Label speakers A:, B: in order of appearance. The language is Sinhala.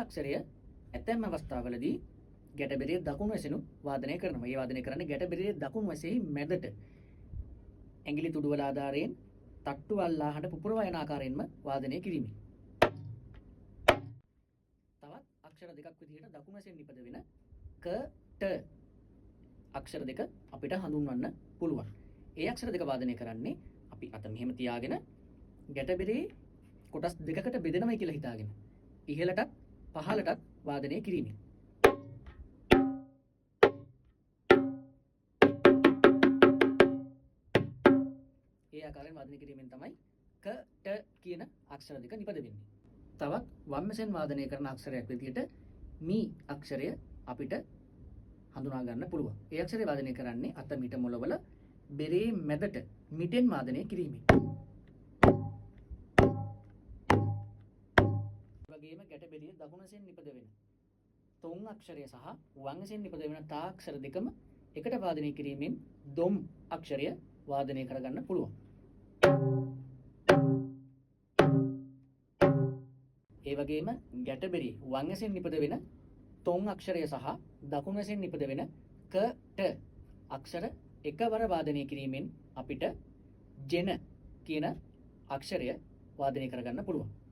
A: අක්ෂරය ඇතැම් අවස්ථාවලදී ගැටබෙරේ දකුණු වැසෙනු වාදනය කරනවා. ඒ වාදනය කරන්නේ ගැටබෙරේ දකුණු වැසෙහි මැදට ඇඟිලි තුඩුවල ආධාරයෙන් තට්ටු අල්ලාහට පුපුරවා යන ආකාරයෙන්ම වාදනය කිරීමයි. තවත් අක්ෂර දෙකක් විදිහට දකුණු වැසෙන් නිපද වෙන ක ට අක්ෂර දෙක අපිට හඳුන්වන්න පුළුවන්. ඒ අක්ෂර දෙක වාදනය කරන්නේ අපි අත මෙහෙම තියාගෙන ගැටබෙරේ කොටස් දෙකකට බෙදෙනවයි කියලා හිතාගෙන ඉහළටත් පහළටත් වාදනය කිරීමයි. ඒ ආකාරයෙන් වාදනය කිරීමෙන් තමයි ක ට කියන අක්ෂර දෙක නිපද වෙන්නේ. තවත් වම් මෙසෙන් වාදනය කරන අක්ෂරයක් විදිහට මී අක්ෂරය අපිට හඳුනා ගන්න පුළුවන්. ඒ අක්ෂරය වාදනය කරන්නේ අත මිට මොළවල බෙරේ මැදට මිටෙන් වාදනය කිරීමෙන්. වගේම ගැටබෙරිය දකුණු වැසෙන් නිපද වෙන තොන් අක්ෂරය සහ වම් වැසෙන් නිපද වෙන තා අක්ෂර දෙකම එකට වාදනය කිරීමෙන් දොම් අක්ෂරය වාදනය කරගන්න පුළුවන්. ඒ වගේම ගැටබෙරි වම් වැසෙන් නිපද වෙන තොන් අක්ෂරය සහ දකුණු වැසෙන් නිපද වෙන ක ට අක්ෂර එකවර වාදනය කිරීමෙන් අපිට ජෙන කියන අක්ෂරය වාදනය කරගන්න පුළුවන්.